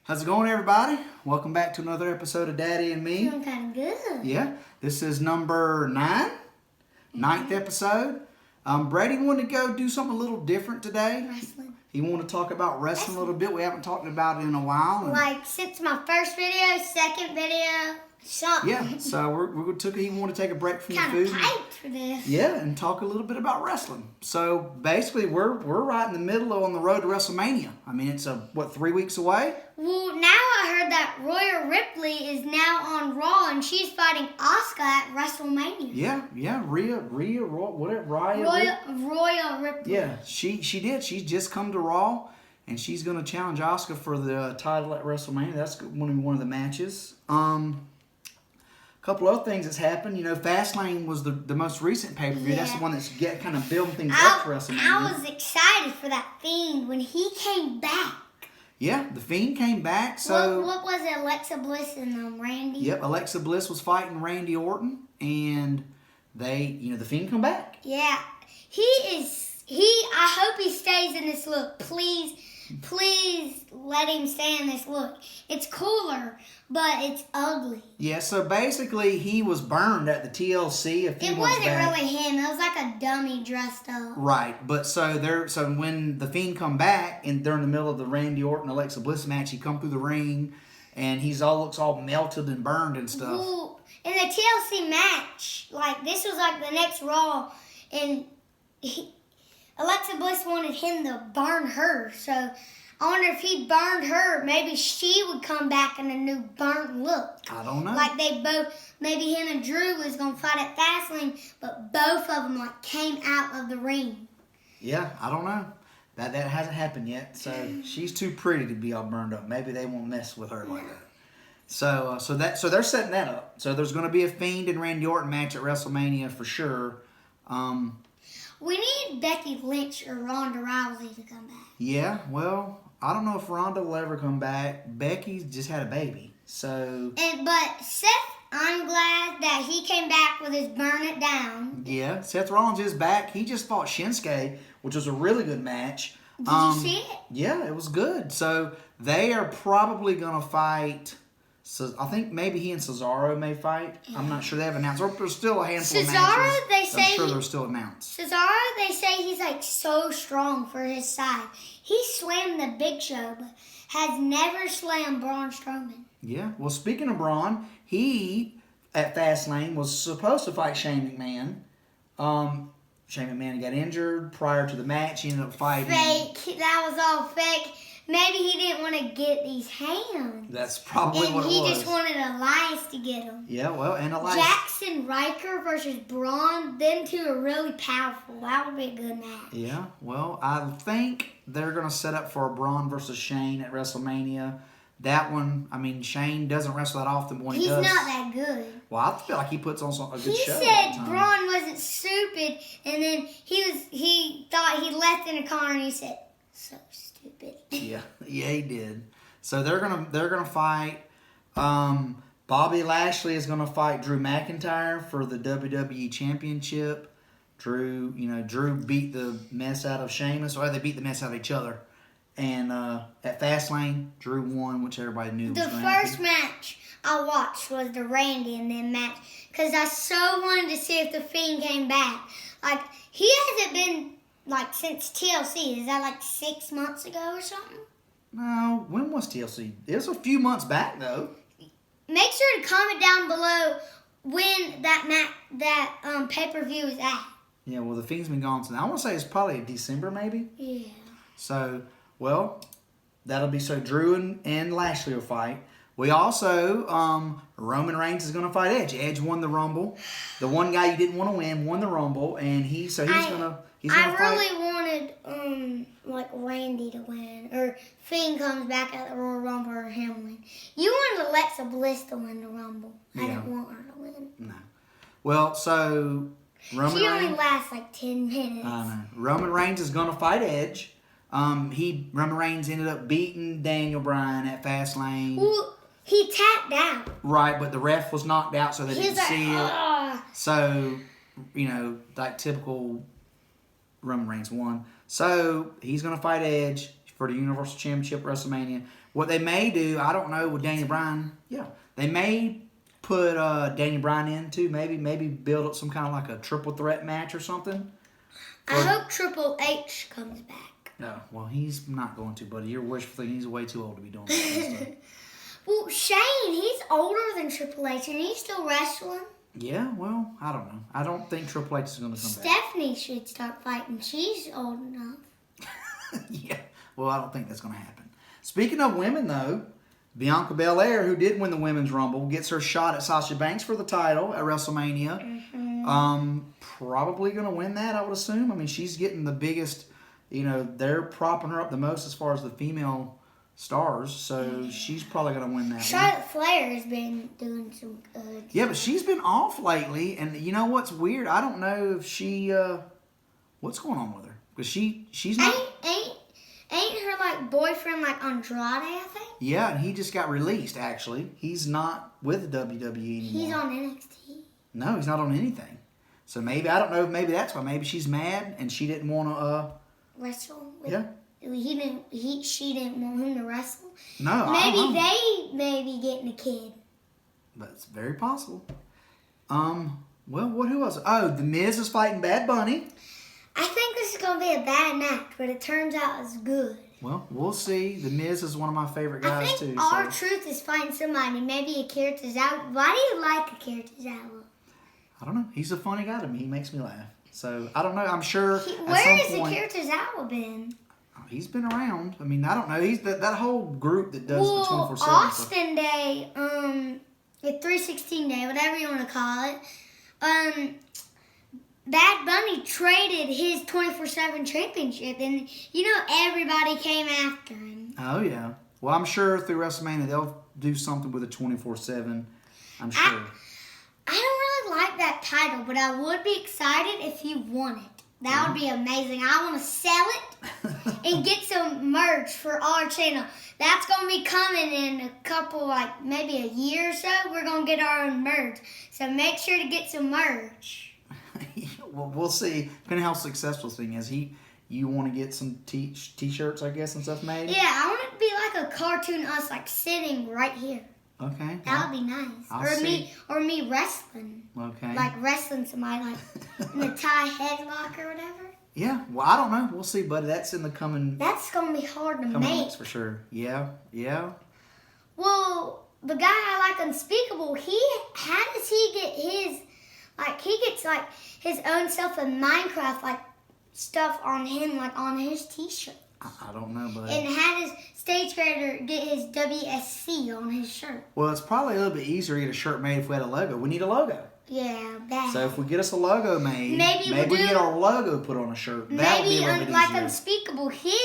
How's it going, everybody? Welcome back to another episode of Daddy and Me. Feeling kind of good. Yeah, this is number 9, ninth episode. Brady wanted to go do something a little different today. Wrestling. He wanted to talk about wrestling a little bit. We haven't talked about it in a while. Like since my first video, second video, something. Yeah, so he wanted to take a break from the Kind food. of hyped for this. Yeah, and talk a little bit about wrestling. So basically, we're right in the middle on the road to Wrestlemania. I mean, it's 3 weeks away? Well, now I heard that Rhea Ripley is now on Raw and she's fighting Asuka at WrestleMania. Yeah, Rhea, Royal Ripley. Yeah, she did. She's just come to Raw, and she's going to challenge Asuka for the title at WrestleMania. That's one of the matches. Couple other things that's happened. You know, Fastlane was the most recent pay-per-view. Yeah. That's the one that's kind of building things up for WrestleMania. I was excited for that Fiend when he came back. Yeah, the Fiend came back. So what was it, Alexa Bliss and Randy? Yep, Alexa Bliss was fighting Randy Orton, and the Fiend come back. Yeah, I hope he stays in this look. Please let him stay in this look. It's cooler, but it's ugly. Yeah, so basically he was burned at the TLC a few It months wasn't back. really him. It was like a dummy dressed up. Right, but so when the Fiend come back and they're in the middle of the Randy Orton Alexa Bliss match, he come through the ring and looks all melted and burned and stuff. Well, in the TLC match, like this was like the next Raw, and Alexa Bliss wanted him to burn her. So I wonder if he burned her, maybe she would come back in a new burnt look. I don't know. Like maybe him and Drew was gonna fight at Fastlane, but both of them came out of the ring. Yeah, I don't know. That hasn't happened yet. So she's too pretty to be all burned up. Maybe they won't mess with her like that. So they're setting that up. So there's going to be a Fiend and Randy Orton match at WrestleMania for sure. We need Becky Lynch or Ronda Rousey to come back. Yeah, well, I don't know if Ronda will ever come back. Becky's just had a baby, so. But Seth, I'm glad that he came back with his Burn It Down. Yeah, Seth Rollins is back. He just fought Shinsuke, which was a really good match. Did you see it? Yeah, it was good. So they are probably gonna fight. So I think maybe he and Cesaro may fight. I'm not sure they have announced. Or there's still a handful of matches. They say I'm sure they're still announced. Cesaro, they say he's so strong for his size. He slammed the Big Show, but has never slammed Braun Strowman. Yeah. Well, speaking of Braun, he at Fastlane was supposed to fight Shane McMahon. Shane McMahon got injured prior to the match. He ended up fighting. Fake. That was all fake. Maybe he didn't want to get these hands. That's probably what it was. And he just wanted Elias to get them. Yeah, well, and Elias. Jackson Riker versus Braun, them two are really powerful. That would be a good match. Yeah, well, I think they're going to set up for a Braun versus Shane at WrestleMania. That one, I mean, Shane doesn't wrestle that often, but when he does. He's not that good. Well, I feel like he puts on a good show. He said Braun wasn't stupid, and then he thought he left in a car, and he said, so stupid. Yeah, he did. So they're gonna fight. Bobby Lashley is gonna fight Drew McIntyre for the WWE Championship. Drew beat the mess out of Sheamus, or they beat the mess out of each other. And at Fastlane, Drew won, which everybody knew. The first match I watched was the Randy and then match, because I so wanted to see if the Fiend came back. Like, he hasn't been since TLC. Is that 6 months ago or something? No, when was TLC? It was a few months back though. Make sure to comment down below when that pay-per-view is at. Yeah, well, the Fiend's been gone since. I want to say it's probably December maybe. Yeah. So, well, that'll be so Drew and Lashley will fight. We also, Roman Reigns is going to fight Edge. Edge won the Rumble. The one guy you didn't want to win won the Rumble, and he's going to fight. I really wanted Randy to win, or Fiend comes back at the Royal Rumble, or him win. You wanted Alexa Bliss to win the Rumble. I didn't want her to win. No. Well, so Roman She Reigns. only lasts 10 minutes. I know. Roman Reigns is going to fight Edge. Roman Reigns ended up beating Daniel Bryan at Fastlane. Well, he tapped out. Right, but the ref was knocked out, so they didn't see it. So, typical Roman Reigns won. So, he's going to fight Edge for the Universal Championship at WrestleMania. What they may do, I don't know, with Daniel Bryan. Yeah, they may put Daniel Bryan in too. Maybe build up some kind of like a triple threat match or something. I hope Triple H comes back. No, well, he's not going to, buddy. You're wishful thinking. He's way too old to be doing that kind of stuff. Well, Shane, he's older than Triple H, and he's still wrestling. Yeah, well, I don't know. I don't think Triple H is going to come back. Stephanie should start fighting. She's old enough. Yeah, well, I don't think that's going to happen. Speaking of women, though, Bianca Belair, who did win the Women's Rumble, gets her shot at Sasha Banks for the title at WrestleMania. Mm-hmm. Probably going to win that, I would assume. I mean, she's getting the biggest, they're propping her up the most as far as the female stars, so she's probably going to win that Charlotte Flair has been doing some good. Yeah, but she's been off lately, and you know what's weird? I don't know if she, what's going on with her? Because she's not... Ain't her, boyfriend, Andrade, I think? Yeah, and he just got released, actually. He's not with the WWE anymore. He's on NXT. No, he's not on anything. So maybe, I don't know, maybe that's why. Maybe she's mad and she didn't want to, wrestle? Yeah. She didn't want him to wrestle? No, Maybe they may be getting a kid. But it's very possible. Well, who else? Oh, The Miz is fighting Bad Bunny. I think this is going to be a bad match, but it turns out it's good. Well, we'll see. The Miz is one of my favorite guys, I think too. R-Truth is fighting somebody, maybe Akira Tozawa. Why do you like Akira Tozawa? I don't know. He's a funny guy to me. He makes me laugh. So, I don't know. I'm sure Where has Akira Tozawa been? He's been around. I mean, I don't know. He's that whole group that does the 24/7 Austin Day, the 316 Day, whatever you want to call it, Bad Bunny traded his 24/7 championship, and everybody came after him. Oh yeah. Well, I'm sure through WrestleMania they'll do something with the 24/7. I'm sure. I don't really like that title, but I would be excited if he won it. That would be amazing. I want to sell it and get some merch for our channel. That's going to be coming in a couple, maybe a year or so. We're going to get our own merch. So make sure to get some merch. Well, we'll see. Depending on how successful this thing is. You want to get some t-shirts, I guess, and stuff made? Yeah, I want it to be like a cartoon us, sitting right here. Okay. That would be nice. Or me wrestling. Okay. Wrestling somebody, in the tie headlock or whatever. Yeah. Well, I don't know. We'll see, buddy. That's in the coming... That's going to be hard to make. Months for sure. Yeah. Yeah. Well, the guy I like, Unspeakable, how does he get his... he gets, his own stuff in Minecraft, stuff on him, on his t-shirt. I don't know, buddy. And how does Stage Creator get his WSC on his shirt? Well, it's probably a little bit easier to get a shirt made if we had a logo. We need a logo. Yeah, bad. So if we get us a logo made, maybe we can get our logo put on a shirt. That would be a little bit easier. Unspeakable, he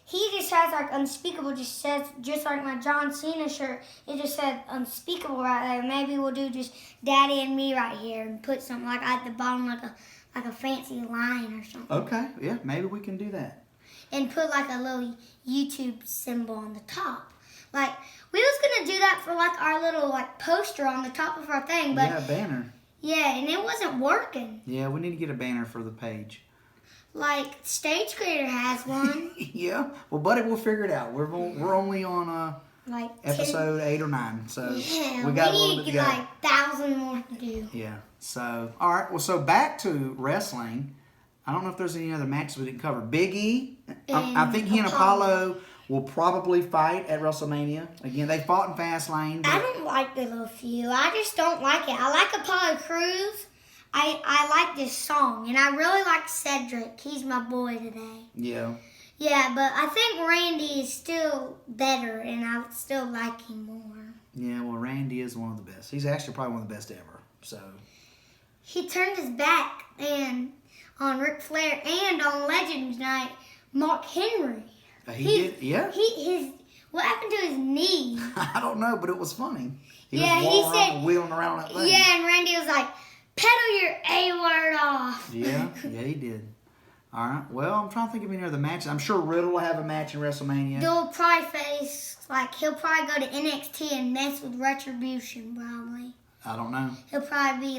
just has Unspeakable, just says, just like my John Cena shirt, it just said Unspeakable right there. Maybe we'll do just Daddy and me right here and put something at the bottom, like a fancy line or something. Okay, yeah, maybe we can do that. And put a little YouTube symbol on the top. We was gonna do that for our little poster on the top of our thing, but yeah, banner. Yeah, and it wasn't working. Yeah, we need to get a banner for the page. Stage Creator has one. Yeah, well, buddy, we'll figure it out. We're only on episode 8 or 9, so yeah, we got a little bit to go. 1,000 more to do. Yeah. So all right, well, so back to wrestling. I don't know if there's any other matches we didn't cover. Big E, I think he and Apollo will probably fight at WrestleMania. Again, they fought in Fastlane. I don't like the little feud. I just don't like it. I like Apollo Crews. I like this song, and I really like Cedric. He's my boy today. Yeah. Yeah, but I think Randy is still better, and I still like him more. Yeah, well, Randy is one of the best. He's actually probably one of the best ever. So he turned his back on Ric Flair and on Legends Night, Mark Henry. He did, yeah. What happened to his knee? I don't know, but it was funny. He said wheeling around that thing. Yeah, and Randy was like, "Pedal your A word off." Yeah, he did. All right. Well, I'm trying to think of any other matches. I'm sure Riddle will have a match in WrestleMania. They'll probably face he'll probably go to NXT and mess with Retribution probably. I don't know. He'll probably be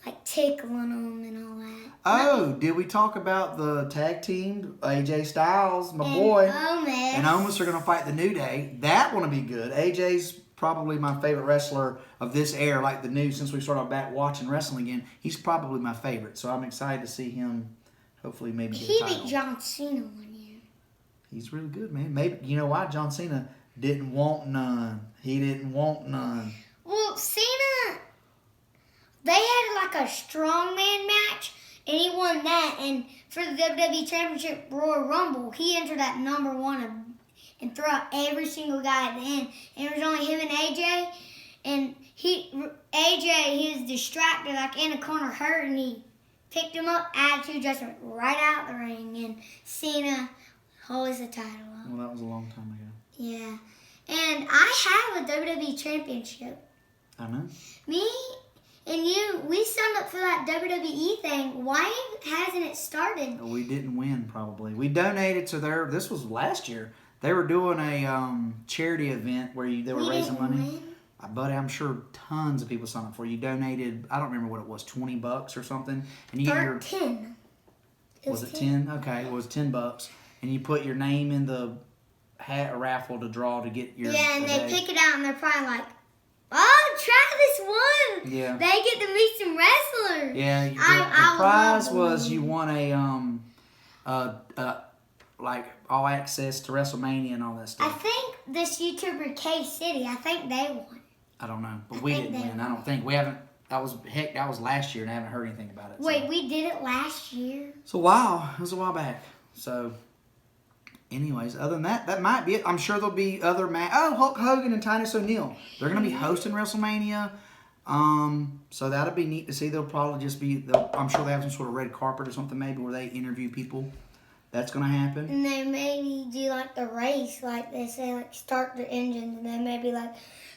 like tickling them and all that. Oh, did we talk about the tag team? AJ Styles, my boy, and Omos are going to fight the New Day. That one will be good. AJ's probably my favorite wrestler of this era, like the new, since we started back watching wrestling again. He's probably my favorite, so I'm excited to see him. Hopefully, maybe get a title. He beat John Cena one year. He's really good, man. Maybe you know why John Cena didn't want none. He didn't want none. Well, Cena, they had like a strongman match, and he won that. And for the WWE Championship Royal Rumble, he entered at number 1 and threw out every single guy at the end. And it was only him and AJ. And he was distracted, like in a corner, hurt, and he picked him up, attitude adjustment, right out the ring, and Cena holds the title up. Well, that was a long time ago. Yeah. And I have a WWE Championship. I know. Me and you, we signed up for that WWE thing. Why hasn't it started? We didn't win, probably. We donated to this was last year. They were doing a charity event where they were raising money. Win? But I'm sure tons of people signed up for it. You donated, I don't remember what it was, $20 or something. And you get your 10. Was it 10? Okay, it was $10. And you put your name in the hat raffle to draw to get your. Yeah, and they pick it out, and they're probably like, "Oh, try this one." Yeah. They get to meet some wrestlers. Yeah. The prize was you won like all access to Wrestlemania and all that I stuff. think this YouTuber K City, I think they won. I don't know, but we didn't win. I don't think we haven't. That was last year, and I haven't heard anything about it. Wait, we did it last year? It's a while. It was a while back. So. Anyways, other than that, that might be it. I'm sure there'll be other Hulk Hogan and Titus O'Neil. They're going to be hosting WrestleMania. So that'll be neat to see. They'll probably just be, I'm sure they have some sort of red carpet or something maybe where they interview people. That's going to happen. And they maybe do like the race, like they say, like start the engines, and they may be like,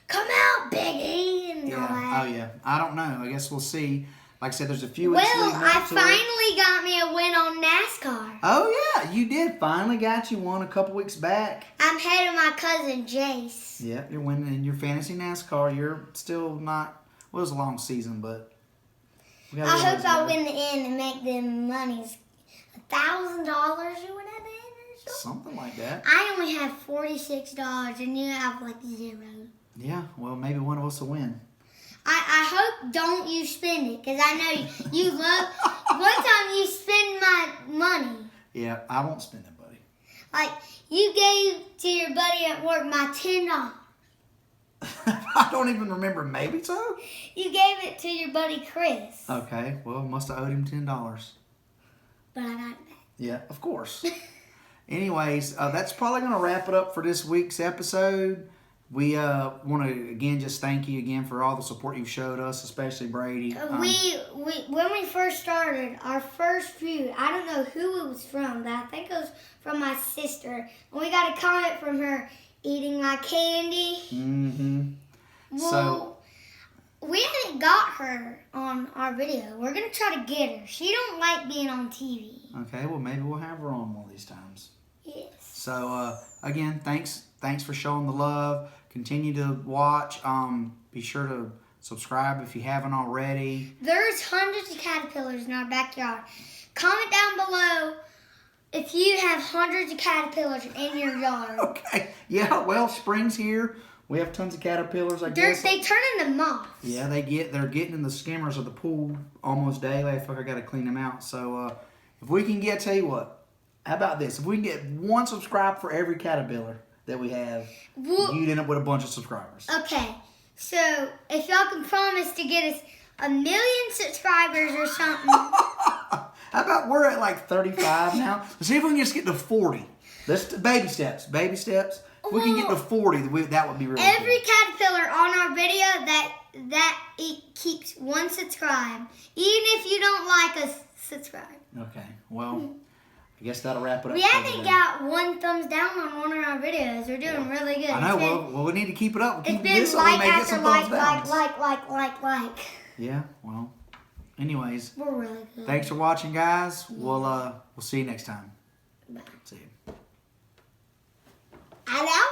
"Come out, Big E," and all that. Oh yeah. I don't know. I guess we'll see. Like I said, there's a few Well, weeks leading up I to finally got me a win on NASCAR. Oh yeah, you did. Finally got you one a couple weeks back. I'm ahead of my cousin Jace. Yeah, you're winning in your fantasy NASCAR. You're still not. Well, it was a long season, but I hope I win the end and make them monies. $1,000 you win at the end or something? Something like that. I only have $46 and you have like 0. Yeah, well, maybe one of us will win. I hope don't you spend it, because I know you love. One time you spend my money. Yeah, I won't spend it, buddy. Like you gave to your buddy at work my $10. I don't even remember. Maybe so. You gave it to your buddy Chris. Okay, well, must have owed him $10. But I got it back. Yeah, of course. Anyways, that's probably going to wrap it up for this week's episode. We want to, again, just thank you again for all the support you've showed us, especially Brady. When we first started, our first feud, I don't know who it was from, but I think it was from my sister. And we got a comment from her, eating my candy. Mm-hmm. Well, we haven't got her on our video. We're going to try to get her. She don't like being on TV. Okay, well, maybe we'll have her on one of these times. Yes. So, again, thanks for showing the love. Continue to watch. Be sure to subscribe if you haven't already. There's hundreds of caterpillars in our backyard. Comment down below if you have hundreds of caterpillars in your yard. Okay. Yeah, well, spring's here. We have tons of caterpillars, I guess. They turn into moths. Yeah, they're getting in the skimmers of the pool almost daily. I feel like I got to clean them out. So, if we can get, tell you what, how about this? If we can get one subscribe for every caterpillar that we have, you'd end up with a bunch of subscribers. Okay, so if y'all can promise to get us 1 million subscribers or something. How about we're at like 35 now? Let's see if we can just get to 40. Let's baby steps. If we can get to 40, that would be really Every cool. caterpillar on our video that it keeps one subscribe. Even if you don't like us, subscribe. Okay, well, I guess that'll wrap it up. We haven't got one thumbs down on one of our videos. We're doing really good. I know. Well, we need to keep it up. It's been like after like. Yeah. Well. Anyways. We're really good. Thanks for watching, guys. We'll see you next time. Bye. See you. Hello.